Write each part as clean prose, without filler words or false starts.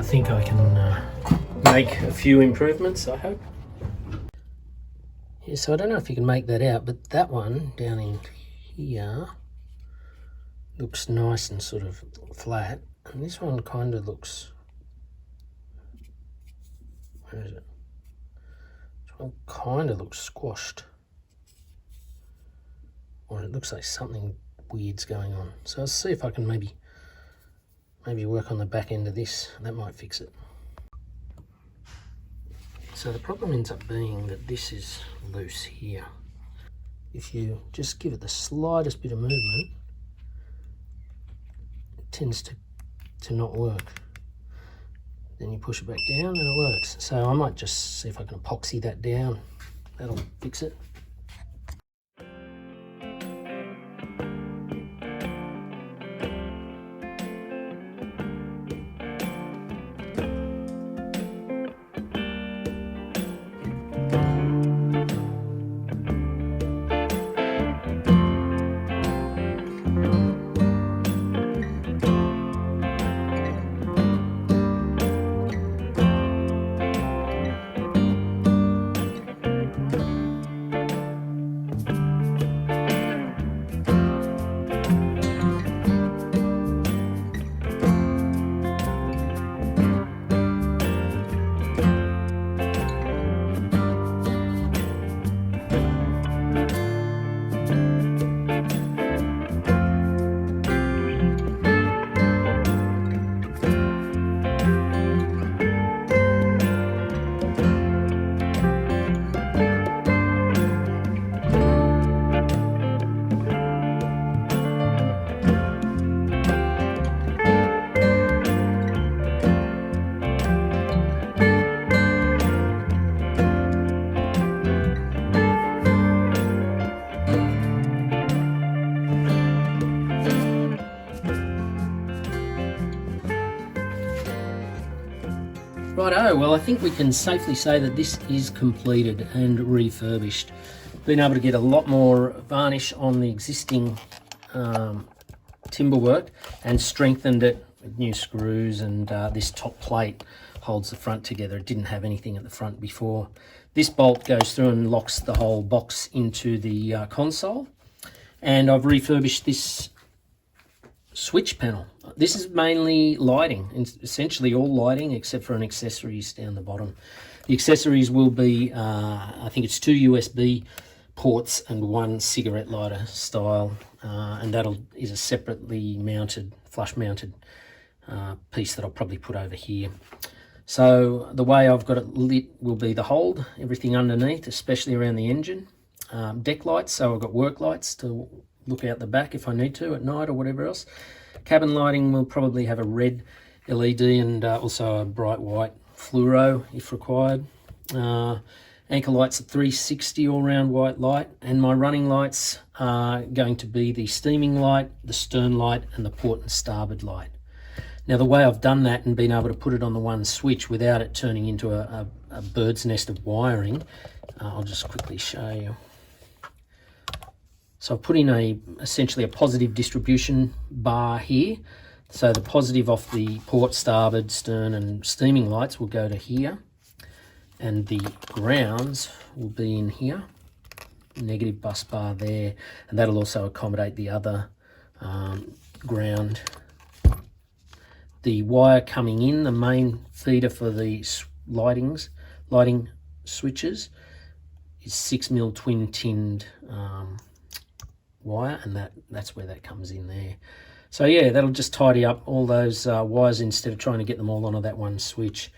think I can make a few improvements, I hope. Yeah, so I don't know if you can make that out, but that one down in here looks nice and sort of flat, and this one kind of looks, where is it? This one kind of looks squashed, or it looks like something weird's going on. So let's see if I can maybe work on the back end of this. That might fix it. So the problem ends up being that this is loose here. If you just give it the slightest bit of movement, it tends to not work. Then you push it back down and it works. So I might just see if I can epoxy that down. That'll fix it. Righto, well I think we can safely say that this is completed and refurbished. Been able to get a lot more varnish on the existing timber work and strengthened it with new screws, and this top plate holds the front together. It didn't have anything at the front before. This bolt goes through and locks the whole box into the console, and I've refurbished this switch panel. This is mainly lighting, essentially all lighting except for an accessories down the bottom. The accessories will be, I think it's 2 USB ports and 1 cigarette lighter style, and is a separately mounted, flush mounted piece that I'll probably put over here. So the way I've got it lit will be the hold, everything underneath, especially around the engine. Deck lights, so I've got work lights to look out the back if I need to at night or whatever else. Cabin lighting will probably have a red LED and also a bright white fluoro if required. Anchor lights at 360 all round white light, and my running lights are going to be the steaming light, the stern light and the port and starboard light. Now the way I've done that and been able to put it on the one switch without it turning into a bird's nest of wiring, I'll just quickly show you. So I've put in essentially a positive distribution bar here. So the positive off the port, starboard, stern and steaming lights will go to here, and the grounds will be in here. Negative bus bar there, and that'll also accommodate the other ground. The wire coming in, the main feeder for the lighting switches, is 6mm twin tinned wire, and that's where that comes in there. So yeah, that'll just tidy up all those wires instead of trying to get them all onto that one switch.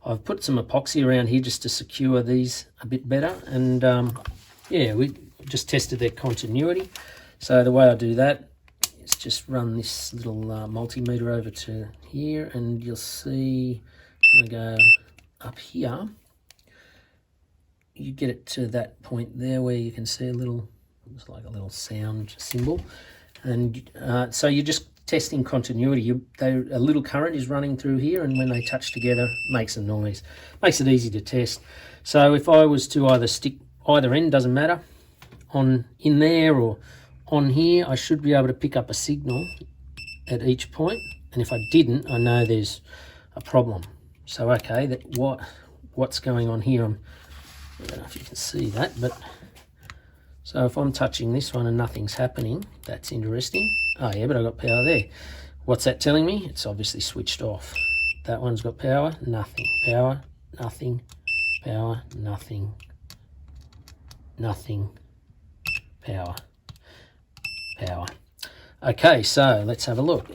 I've put some epoxy around here just to secure these a bit better, and yeah, we just tested their continuity. So the way I do that is just run this little multimeter over to here, and you'll see when I go up here, you get it to that point there where you can see a little, it's like a little sound symbol, and so you're just testing continuity. A little current is running through here, and when they touch together, it makes a noise. Makes it easy to test. So if I was to either stick either end, doesn't matter, in there or on here, I should be able to pick up a signal at each point, and if I didn't, I know there's a problem. So okay, what's going on here? I don't know if you can see that, but so if I'm touching this one and nothing's happening, that's interesting. Oh yeah, but I've got power there. What's that telling me? It's obviously switched off. That one's got power, nothing. Power, nothing. Power, nothing. Nothing. Power. Power. Okay, so let's have a look.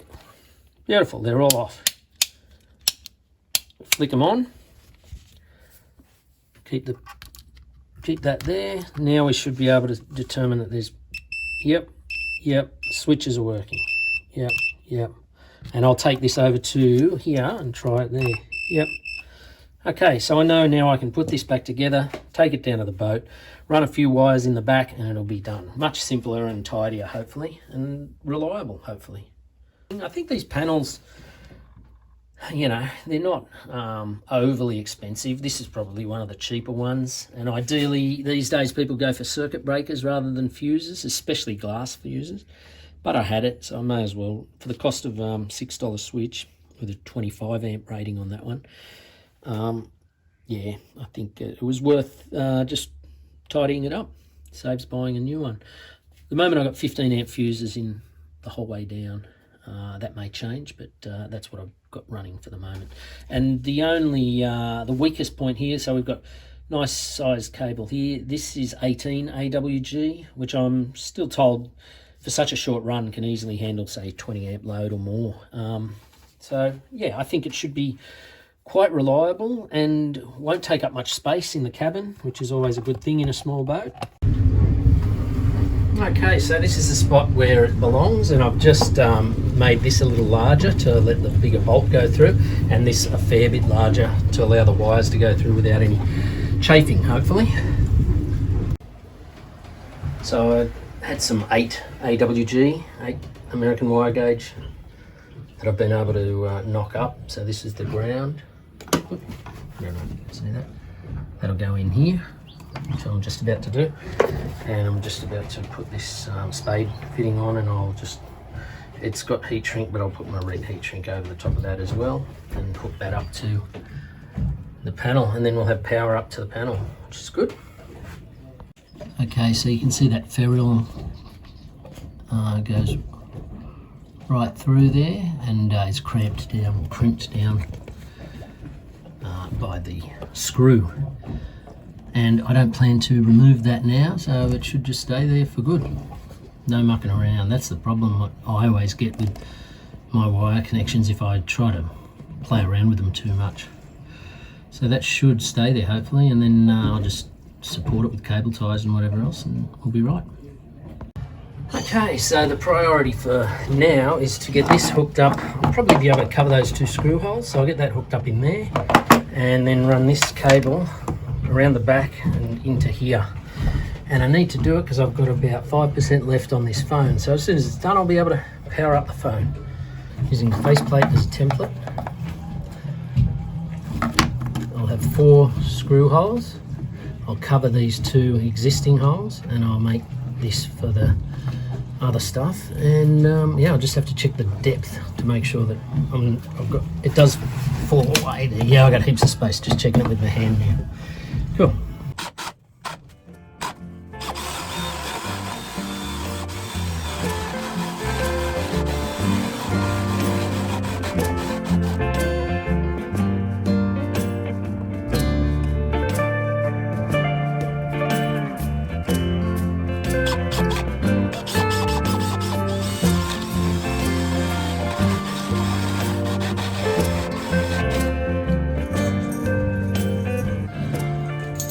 Beautiful, they're all off. Flick them on. Keep that there. Now we should be able to determine that there's, yep, switches are working. Yep. And I'll take this over to here and try it there. Yep. Okay, so I know now I can put this back together, take it down to the boat, run a few wires in the back, and it'll be done. Much simpler and tidier, hopefully, and reliable, hopefully. I think these panels, you know, they're not overly expensive. This is probably one of the cheaper ones. And ideally, these days, people go for circuit breakers rather than fuses, especially glass fuses. But I had it, so I may as well. For the cost of $6 switch with a 25 amp rating on that one, yeah, I think it was worth just tidying it up. Saves buying a new one. At the moment, I've got 15 amp fuses in the whole way down. That may change, but that's what I've got running for the moment. And the only, the weakest point here, so we've got nice sized cable here. This is 18 AWG, which I'm still told for such a short run can easily handle, say, 20 amp load or more. So yeah, I think it should be quite reliable and won't take up much space in the cabin, which is always a good thing in a small boat. Okay, so this is the spot where it belongs, and I've just made this a little larger to let the bigger bolt go through, and this a fair bit larger to allow the wires to go through without any chafing, hopefully. So I had some 8 AWG, 8 American wire gauge that I've been able to knock up. So this is the ground. I don't know if you can see that. That'll go in here, which I'm just about to do. And I'm just about to put this spade fitting on, and I'll just, it's got heat shrink, but I'll put my red heat shrink over the top of that as well and hook that up to the panel, and then we'll have power up to the panel, which is good. Okay, so you can see that ferrule goes right through there, and is crimped down by the screw. And I don't plan to remove that now, so it should just stay there for good. No mucking around. That's the problem I always get with my wire connections if I try to play around with them too much. So that should stay there hopefully, and then I'll just support it with cable ties and whatever else, and we'll be right. Okay, so the priority for now is to get this hooked up. I'll probably be able to cover those 2 screw holes, so I'll get that hooked up in there, and then run this cable around the back and into here. And I need to do it because I've got about 5% left on this phone. So as soon as it's done, I'll be able to power up the phone using the faceplate as a template. I'll have 4 screw holes. I'll cover these 2 existing holes, and I'll make this for the other stuff. And yeah, I'll just have to check the depth to make sure that I've got, it does fall away there. Yeah, I got heaps of space, just checking it with my hand now. Cool.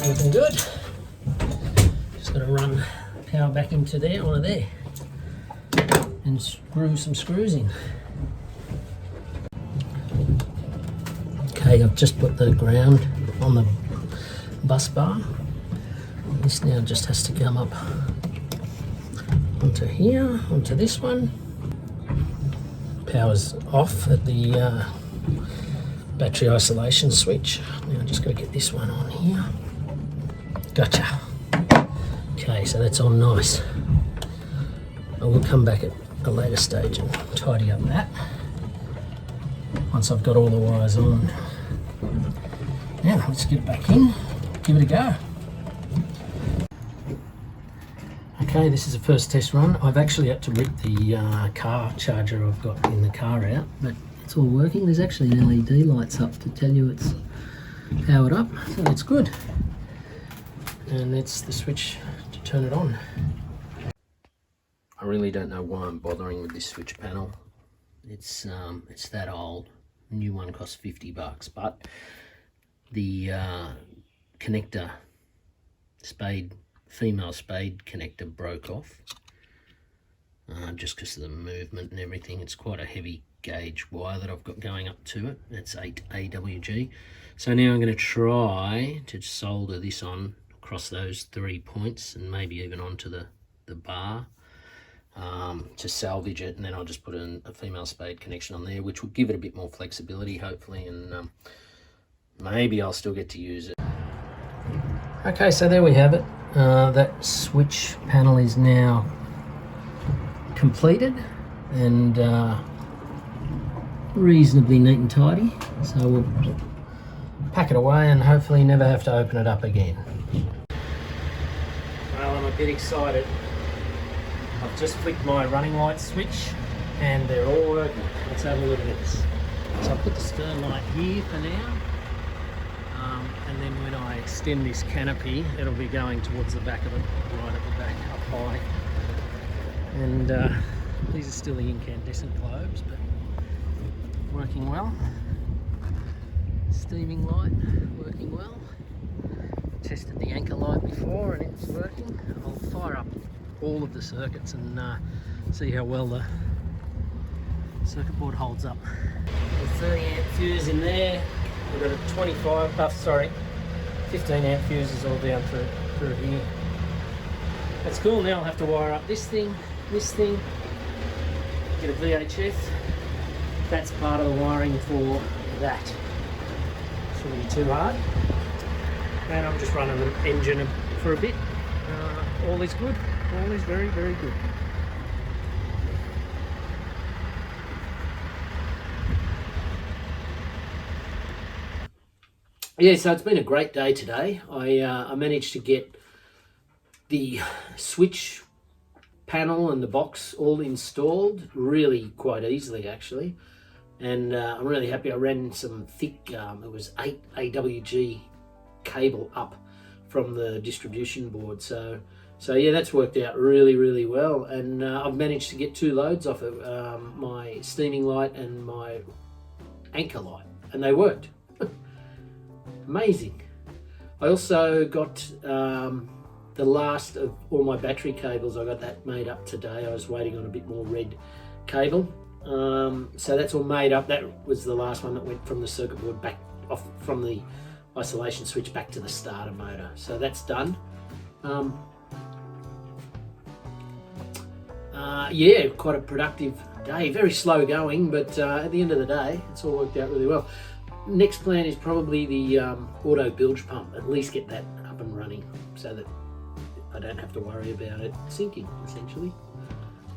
Looking good. Just got to run power back into there, onto there, and screw some screws in. Okay, I've just put the ground on the bus bar. This now just has to come up onto here, onto this one. Power's off at the battery isolation switch. Now I've just got to get this one on here. Gotcha. Okay, so that's on nice. I will come back at a later stage and tidy up that once I've got all the wires on. let's get it back in, give it a go. Okay, this is the first test run. I've actually had to rip the car charger I've got in the car out, but it's all working. There's actually an LED lights up to tell you it's powered up, so it's good. And that's the switch to turn it on. I really don't know why I'm bothering with this switch panel. It's that old. The new one costs $50, but the connector, female spade connector broke off just because of the movement and everything. It's quite a heavy gauge wire that I've got going up to it. It's 8 AWG. So now I'm going to try to solder this on across those 3 points and maybe even onto the bar to salvage it, and then I'll just put a female spade connection on there, which will give it a bit more flexibility hopefully, and maybe I'll still get to use it. Okay, so there we have it. That switch panel is now completed and reasonably neat and tidy, so we'll pack it away and hopefully never have to open it up again. Well, I'm a bit excited. I've just flicked my running light switch and they're all working. Let's have a look at this. So I'll put the stern light here for now, and then when I extend this canopy it'll be going towards the back of it, right at the back, up high. And these are still the incandescent globes, but working well. Steaming light working well. Tested the anchor light before and it's working. I'll fire up all of the circuits and see how well the circuit board holds up. The 30 amp fuse in there. We've got a 15 amp fuses all down through here. That's cool. Now I'll have to wire up this thing, get a VHF. That's part of the wiring for that. Shouldn't be too hard. And I'm just running the engine for a bit. All is good. All is very, very good. Yeah, so it's been a great day today. I managed to get the switch panel and the box all installed really quite easily actually, and I'm really happy. I ran some thick, it was 8 AWG cable up from the distribution board, so yeah, that's worked out really well, and I've managed to get 2 loads off of my steaming light and my anchor light, and they worked. Amazing. I also got the last of all my battery cables. I got that made up today. I was waiting on a bit more red cable, so that's all made up. That was the last one that went from the circuit board back off from the isolation switch back to the starter motor, so that's done. Yeah, quite a productive day. Very slow going, but at the end of the day it's all worked out really well. Next plan is probably the auto bilge pump. At least get that up and running so that I don't have to worry about it sinking essentially.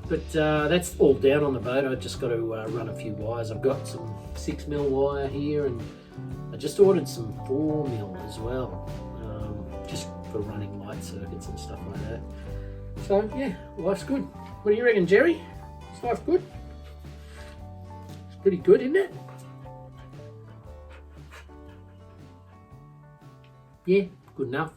But that's all down on the boat. I've just got to run a few wires. I've got some 6mm wire here, and I just ordered some 4mm as well, just for running light circuits and stuff like that. So yeah, life's good. What do you reckon, Jerry? Is life good? It's pretty good, isn't it? Yeah, good enough.